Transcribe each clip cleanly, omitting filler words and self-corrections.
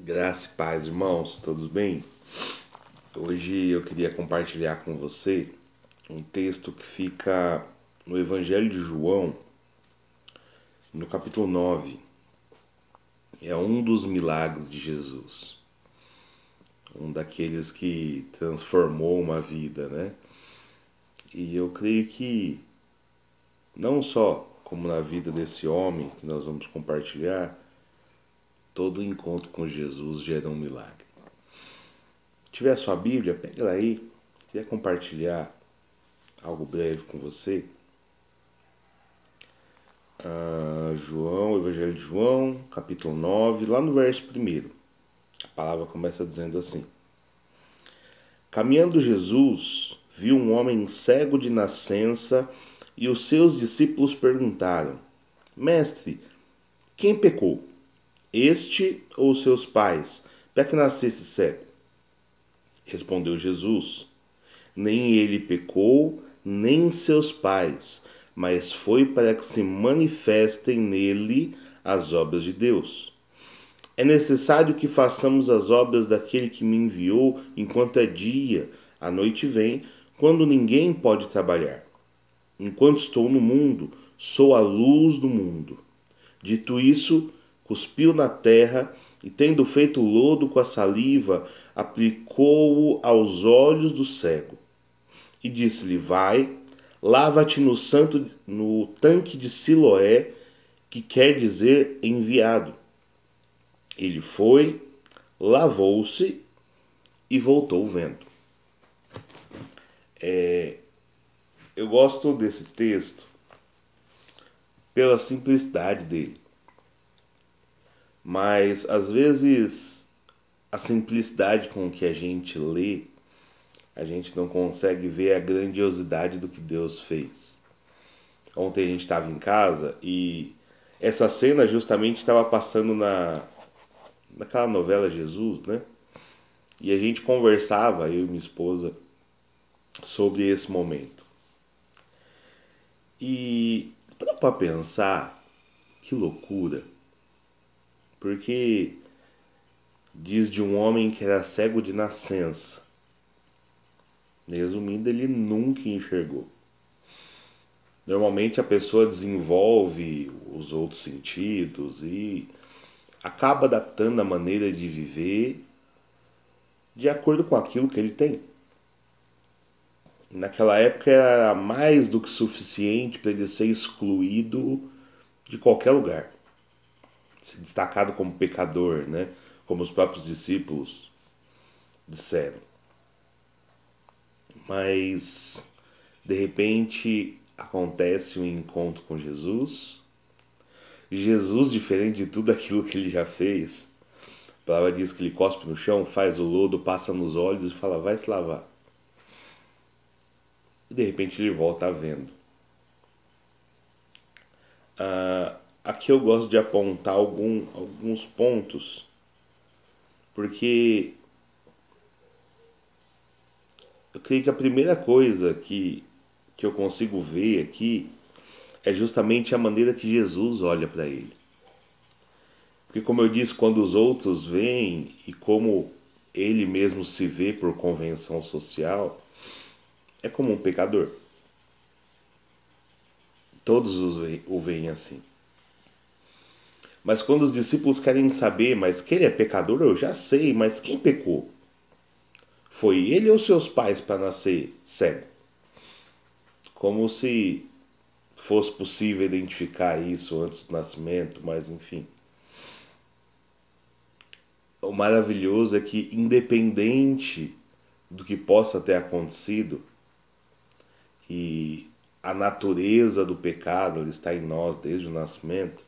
Graça e paz, irmãos, todos bem? Hoje eu queria compartilhar com você um texto que fica no Evangelho de João, no capítulo 9. É um dos milagres de Jesus, um daqueles que transformou uma vida, né? E eu creio que não só como na vida desse homem que nós vamos compartilhar, todo encontro com Jesus gera um milagre. Se tiver a sua Bíblia, pega ela aí. Queria compartilhar algo breve com você. João, Evangelho de João, capítulo 9, lá no verso 1. A palavra começa dizendo assim: Caminhando Jesus, viu um homem cego de nascença e os seus discípulos perguntaram: Mestre, quem pecou? Este ou seus pais, para que nascesse cego? Respondeu Jesus: Nem ele pecou, nem seus pais, mas foi para que se manifestem nele as obras de Deus. É necessário que façamos as obras daquele que me enviou enquanto é dia, a noite vem, quando ninguém pode trabalhar. Enquanto estou no mundo, sou a luz do mundo. Dito isso, cuspiu na terra e, tendo feito lodo com a saliva, aplicou-o aos olhos do cego. E disse-lhe: Vai, lava-te no tanque de Siloé, que quer dizer enviado. Ele foi, lavou-se e voltou vendo. Eu gosto desse texto pela simplicidade dele. Mas às vezes a simplicidade com que a gente lê, a gente não consegue ver a grandiosidade do que Deus fez. Ontem a gente estava em casa e essa cena justamente estava passando naquela novela Jesus, né? E a gente conversava, eu e minha esposa, sobre esse momento. E para pensar, que loucura. Porque diz de um homem que era cego de nascença. Resumindo, ele nunca enxergou. Normalmente a pessoa desenvolve os outros sentidos e acaba adaptando a maneira de viver de acordo com aquilo que ele tem. Naquela época era mais do que suficiente para ele ser excluído de qualquer lugar, ser destacado como pecador, né? Como os próprios discípulos disseram. Mas de repente acontece um encontro com Jesus. Jesus, diferente de tudo aquilo que ele já fez, a palavra diz que ele cospe no chão, faz o lodo, passa nos olhos e fala: vai se lavar. E de repente ele volta vendo. Aqui eu gosto de apontar alguns pontos, porque eu creio que a primeira coisa que eu consigo ver aqui é justamente a maneira que Jesus olha para ele. Porque, como eu disse, quando os outros veem e como ele mesmo se vê por convenção social, é como um pecador. Todos o veem assim. Mas quando os discípulos querem saber, mas que ele é pecador, eu já sei, mas quem pecou? Foi ele ou seus pais para nascer cego? Como se fosse possível identificar isso antes do nascimento, mas enfim. O maravilhoso é que, independente do que possa ter acontecido, e a natureza do pecado ela está em nós desde o nascimento,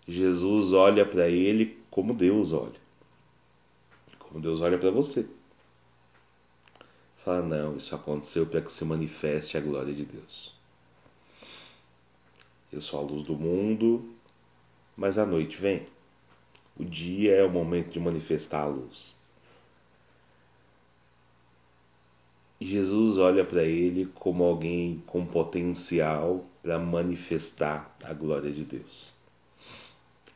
Jesus olha para ele como Deus olha. Como Deus olha para você. Fala: não, isso aconteceu para que se manifeste a glória de Deus. Eu sou a luz do mundo, mas a noite vem. O dia é o momento de manifestar a luz. E Jesus olha para ele como alguém com potencial para manifestar a glória de Deus.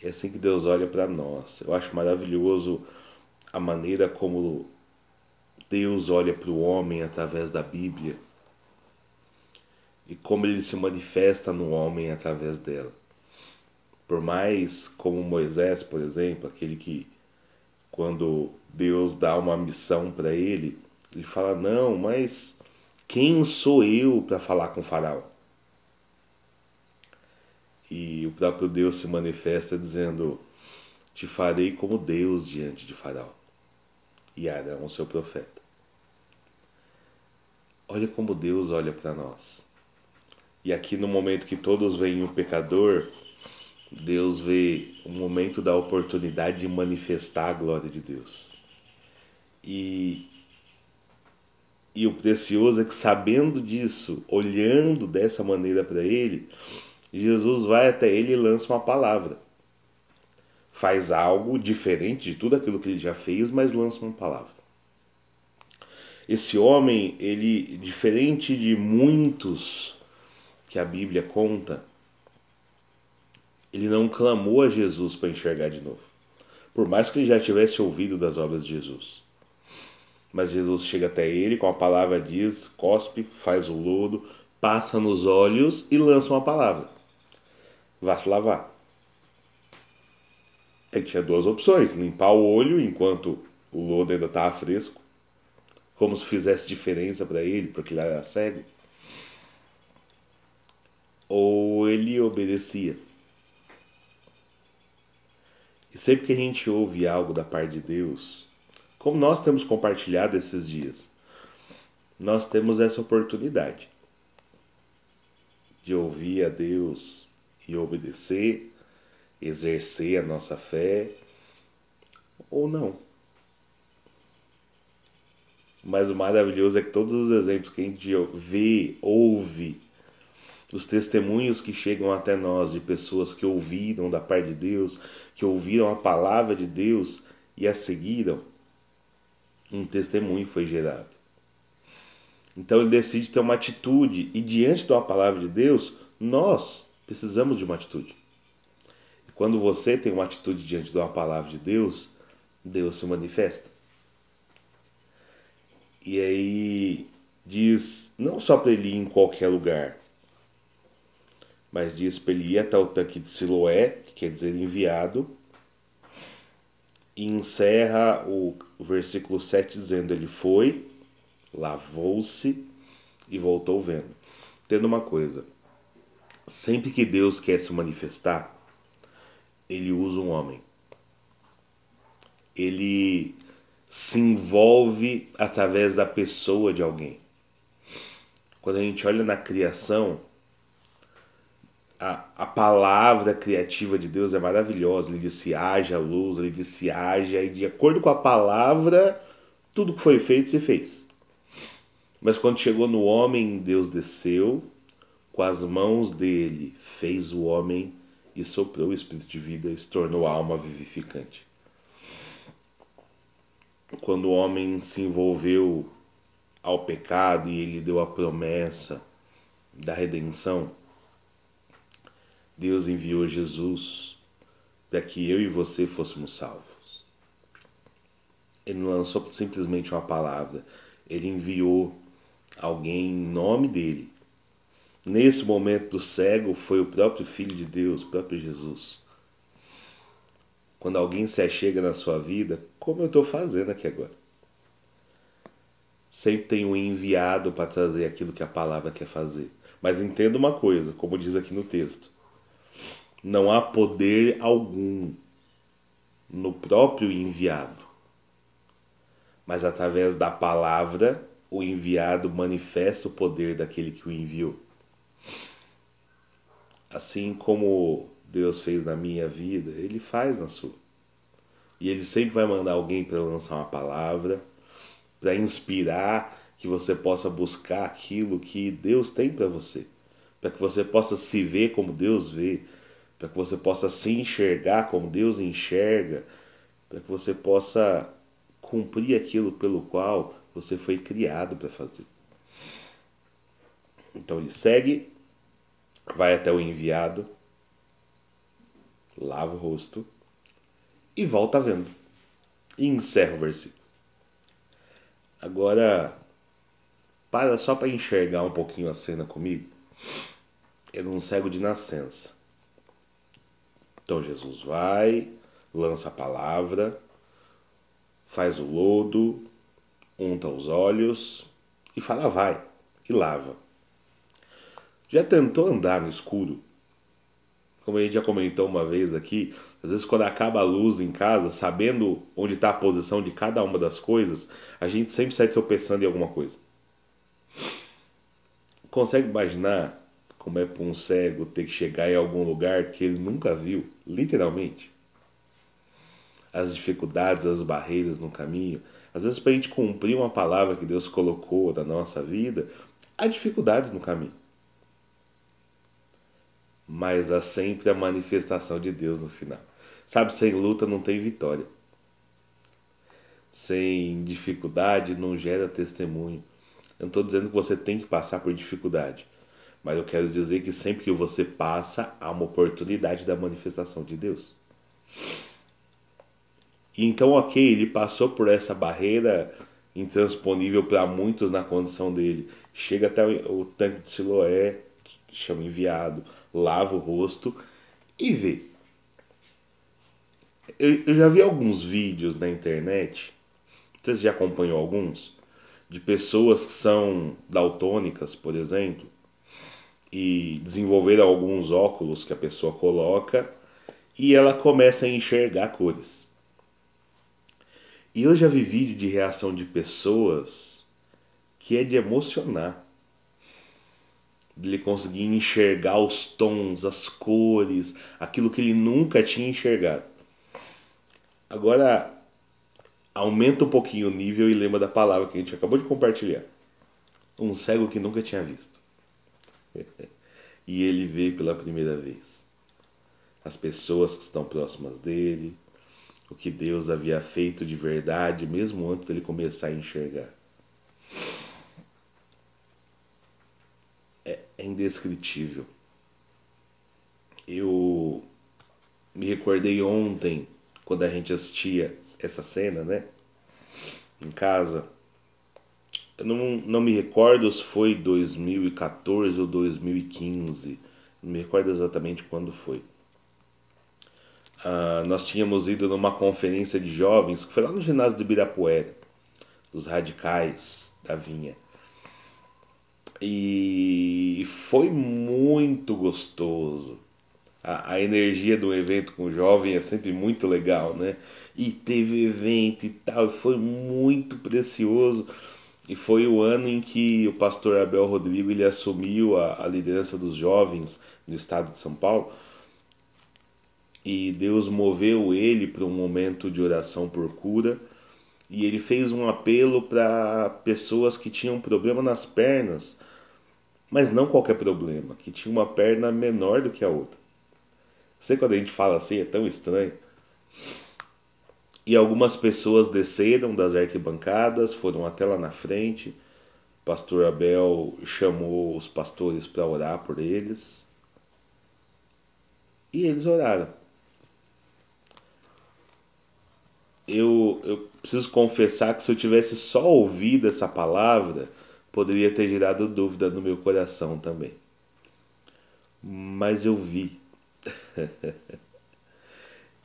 É assim que Deus olha para nós. Eu acho maravilhoso a maneira como Deus olha para o homem através da Bíblia e como ele se manifesta no homem através dela. Por mais como Moisés, por exemplo, aquele que quando Deus dá uma missão para ele, ele fala: "Não, mas quem sou eu para falar com o faraó?" E o próprio Deus se manifesta dizendo: "Te farei como Deus diante de faraó e Arão, seu profeta." Olha como Deus olha para nós. E aqui no momento que todos veem o pecador, Deus vê o momento da oportunidade de manifestar a glória de Deus. E, e o precioso é que, sabendo disso, olhando dessa maneira para ele, Jesus vai até ele e lança uma palavra. Faz algo diferente de tudo aquilo que ele já fez, mas lança uma palavra. Esse homem, ele, diferente de muitos que a Bíblia conta, ele não clamou a Jesus para enxergar de novo. Por mais que ele já tivesse ouvido das obras de Jesus. Mas Jesus chega até ele, com a palavra diz, cospe, faz o lodo, passa nos olhos e lança uma palavra: vá se lavar. Ele tinha duas opções: limpar o olho enquanto o lodo ainda estava fresco, como se fizesse diferença para ele, porque ele era cego, ou ele obedecia. E sempre que a gente ouve algo da parte de Deus, como nós temos compartilhado esses dias, nós temos essa oportunidade de ouvir a Deus e obedecer, exercer a nossa fé, ou não. Mas o maravilhoso é que todos os exemplos que a gente vê, ouve, os testemunhos que chegam até nós de pessoas que ouviram da parte de Deus, que ouviram a palavra de Deus e a seguiram, um testemunho foi gerado. Então ele decide ter uma atitude, e diante da palavra de Deus, nós precisamos de uma atitude. E quando você tem uma atitude diante de uma palavra de Deus, Deus se manifesta. E aí diz, não só para ele ir em qualquer lugar, mas diz para ele ir até o tanque de Siloé, que quer dizer enviado, e encerra o versículo 7 dizendo: ele foi, lavou-se e voltou vendo. Entenda uma coisa: sempre que Deus quer se manifestar, ele usa um homem. Ele se envolve através da pessoa de alguém. Quando a gente olha na criação, a palavra criativa de Deus é maravilhosa. Ele disse: haja luz, ele disse: haja, e de acordo com a palavra, tudo que foi feito se fez. Mas quando chegou no homem, Deus desceu, com as mãos dele fez o homem e soprou o espírito de vida e se tornou a alma vivificante. Quando o homem se envolveu ao pecado e ele deu a promessa da redenção, Deus enviou Jesus para que eu e você fôssemos salvos. Ele não lançou simplesmente uma palavra, ele enviou alguém em nome dele. Nesse momento do cego foi o próprio Filho de Deus, o próprio Jesus. Quando alguém se achega na sua vida, como eu estou fazendo aqui agora, sempre tem um enviado para trazer aquilo que a palavra quer fazer. Mas entenda uma coisa, como diz aqui no texto: não há poder algum no próprio enviado, mas através da palavra o enviado manifesta o poder daquele que o enviou. Assim como Deus fez na minha vida, Ele faz na sua. E Ele sempre vai mandar alguém para lançar uma palavra, para inspirar que você possa buscar aquilo que Deus tem para você, para que você possa se ver como Deus vê, para que você possa se enxergar como Deus enxerga, para que você possa cumprir aquilo pelo qual você foi criado para fazer. Então ele segue, vai até o enviado, lava o rosto e volta vendo. E encerra o versículo. Agora, para só para enxergar um pouquinho a cena comigo. Era um cego de nascença. Então Jesus vai, lança a palavra, faz o lodo, unta os olhos e fala vai, e lava. Já tentou andar no escuro? Como a gente já comentou uma vez aqui, às vezes quando acaba a luz em casa, sabendo onde está a posição de cada uma das coisas, a gente sempre sai tropeçando em alguma coisa. Consegue imaginar como é para um cego ter que chegar em algum lugar que ele nunca viu, literalmente? As dificuldades, as barreiras no caminho. Às vezes, para a gente cumprir uma palavra que Deus colocou na nossa vida, há dificuldades no caminho. Mas há sempre a manifestação de Deus no final. Sabe, sem luta não tem vitória. Sem dificuldade não gera testemunho. Eu não estou dizendo que você tem que passar por dificuldade. Mas eu quero dizer que sempre que você passa, há uma oportunidade da manifestação de Deus. E então, ok, ele passou por essa barreira intransponível para muitos na condição dele. Chega até o tanque de Siloé, chama enviado, lava o rosto e vê. Eu já vi alguns vídeos na internet, você já acompanhou alguns, de pessoas que são daltônicas, por exemplo, e desenvolveram alguns óculos que a pessoa coloca e ela começa a enxergar cores. E eu já vi vídeo de reação de pessoas que é de emocionar. De ele conseguir enxergar os tons, as cores, aquilo que ele nunca tinha enxergado. Agora, aumenta um pouquinho o nível e lembra da palavra que a gente acabou de compartilhar. Um cego que nunca tinha visto. E ele vê pela primeira vez. As pessoas que estão próximas dele, o que Deus havia feito de verdade, mesmo antes dele começar a enxergar. É indescritível. Eu me recordei ontem, quando a gente assistia essa cena, né? Em casa. Eu não me recordo se foi 2014 ou 2015. Não me recordo exatamente quando foi. Nós tínhamos ido numa conferência de jovens, que foi lá no ginásio de Ibirapuera, dos radicais da Vinha. E foi muito gostoso. A energia do evento com o jovem é sempre muito legal, né? E teve evento e tal, e foi muito precioso. E foi o ano em que o pastor Abel Rodrigo ele assumiu a liderança dos jovens no estado de São Paulo. E Deus moveu ele para um momento de oração por cura. E ele fez um apelo para pessoas que tinham problema nas pernas, mas não qualquer problema, que tinha uma perna menor do que a outra. Sei quando a gente fala assim, é tão estranho. E algumas pessoas desceram das arquibancadas, foram até lá na frente. O pastor Abel chamou os pastores para orar por eles. E eles oraram. Eu preciso confessar que se eu tivesse só ouvido essa palavra, poderia ter gerado dúvida no meu coração também. Mas eu vi.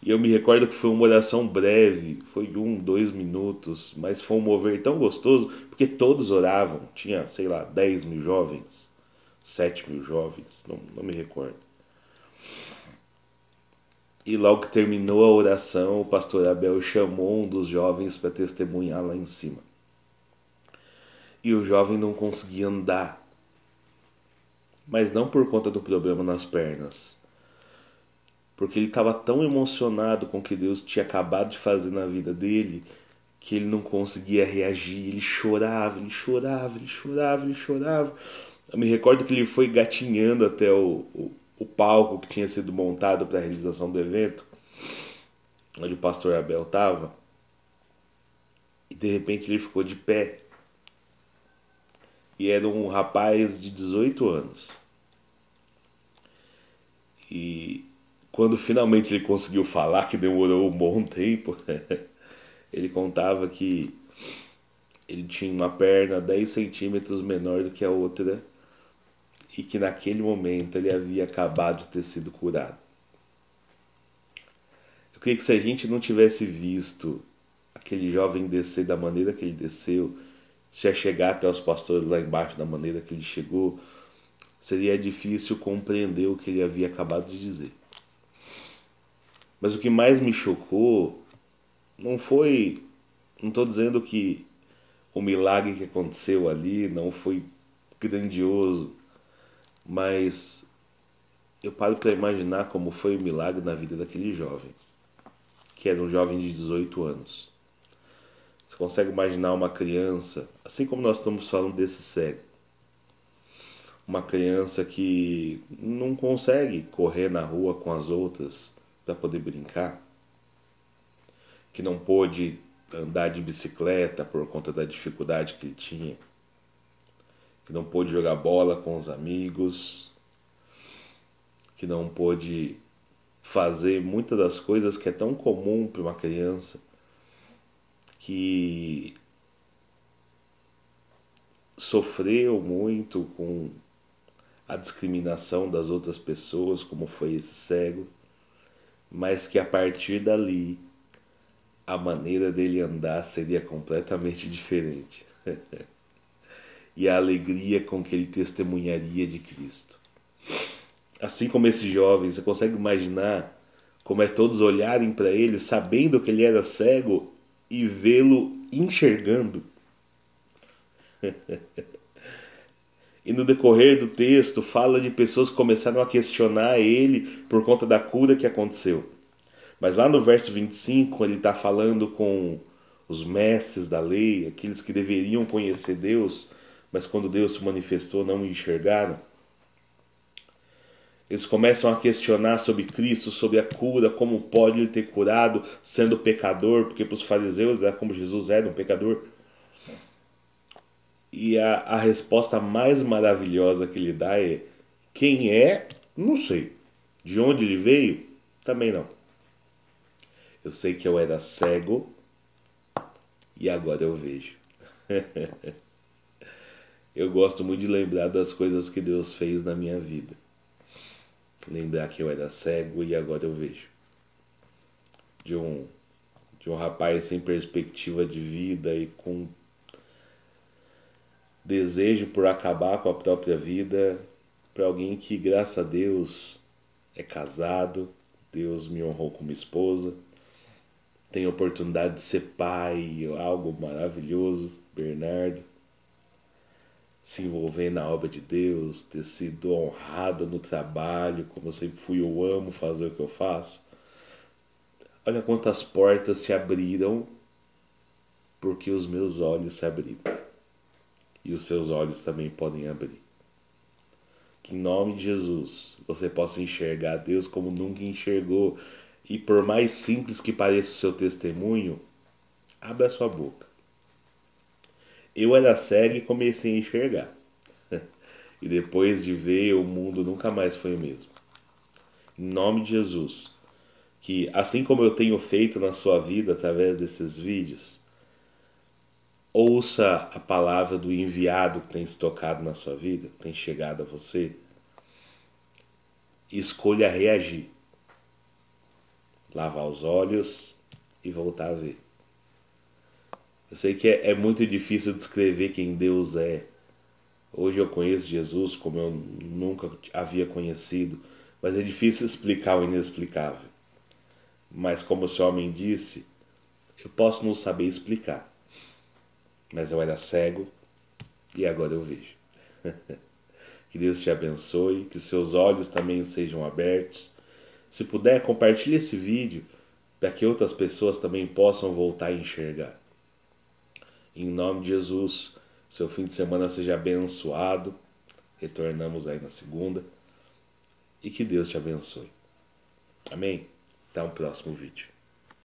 E eu me recordo que foi uma oração breve, foi 1, 2 minutos, mas foi um mover tão gostoso, porque todos oravam. Tinha, sei lá, 10 mil jovens, 7 mil jovens, não me recordo. E logo que terminou a oração, o pastor Abel chamou um dos jovens para testemunhar lá em cima. E o jovem não conseguia andar, mas não por conta do problema nas pernas, porque ele estava tão emocionado com o que Deus tinha acabado de fazer na vida dele, que ele não conseguia reagir, ele chorava, ele chorava, ele chorava, ele chorava. Eu me recordo que ele foi gatinhando até o palco que tinha sido montado para a realização do evento, onde o pastor Abel estava, e de repente ele ficou de pé. E era um rapaz de 18 anos. E Quando finalmente ele conseguiu falar, que demorou um bom tempo, ele contava que ele tinha uma perna 10 centímetros menor do que a outra e que naquele momento ele havia acabado de ter sido curado. Eu creio que se a gente não tivesse visto aquele jovem descer da maneira que ele desceu, se a chegar até os pastores lá embaixo da maneira que ele chegou, seria difícil compreender o que ele havia acabado de dizer. Mas o que mais me chocou não foi... Não estou dizendo que o milagre que aconteceu ali não foi grandioso, mas eu paro para imaginar como foi o milagre na vida daquele jovem, que era um jovem de 18 anos. Você consegue imaginar uma criança, assim como nós estamos falando desse cego, uma criança que não consegue correr na rua com as outras para poder brincar, que não pôde andar de bicicleta por conta da dificuldade que ele tinha, que não pôde jogar bola com os amigos, que não pôde fazer muitas das coisas que é tão comum para uma criança, que sofreu muito com a discriminação das outras pessoas, como foi esse cego, mas que a partir dali a maneira dele andar seria completamente diferente. E a alegria com que ele testemunharia de Cristo. Assim como esse jovem, você consegue imaginar como é todos olharem para ele sabendo que ele era cego e vê-lo enxergando. E no decorrer do texto fala de pessoas que começaram a questionar ele por conta da cura que aconteceu. Mas lá no verso 25 ele está falando com os mestres da lei, aqueles que deveriam conhecer Deus, mas quando Deus se manifestou não o enxergaram. Eles começam a questionar sobre Cristo, sobre a cura, como pode ele ter curado sendo pecador, porque para os fariseus era como Jesus era, um pecador. E a resposta mais maravilhosa que ele dá é: quem é? Não sei. De onde ele veio? Também não. Eu sei que eu era cego e agora eu vejo. Eu gosto muito de lembrar das coisas que Deus fez na minha vida. Lembrar que eu era cego e agora eu vejo. De um rapaz sem perspectiva de vida e com desejo por acabar com a própria vida, para alguém que, graças a Deus, é casado, Deus me honrou como esposa, tem a oportunidade de ser pai, algo maravilhoso, Bernardo, se envolver na obra de Deus, ter sido honrado no trabalho, como eu sempre fui, eu amo fazer o que eu faço. Olha quantas portas se abriram porque os meus olhos se abriram. E os seus olhos também podem abrir. Que em nome de Jesus você possa enxergar Deus como nunca enxergou. E por mais simples que pareça o seu testemunho, abra a sua boca. Eu era cego e comecei a enxergar. E depois de ver, o mundo nunca mais foi o mesmo. Em nome de Jesus, que assim como eu tenho feito na sua vida através desses vídeos, ouça a palavra do enviado que tem se tocado na sua vida, tem chegado a você, e escolha reagir. Lavar os olhos e voltar a ver. Eu sei que é muito difícil descrever quem Deus é. Hoje eu conheço Jesus como eu nunca havia conhecido, mas é difícil explicar o inexplicável. Mas como esse homem disse, eu posso não saber explicar, mas eu era cego e agora eu vejo. Que Deus te abençoe, que seus olhos também sejam abertos. Se puder, compartilhe esse vídeo para que outras pessoas também possam voltar a enxergar. Em nome de Jesus, seu fim de semana seja abençoado. Retornamos aí na segunda. E que Deus te abençoe. Amém? Até o próximo vídeo.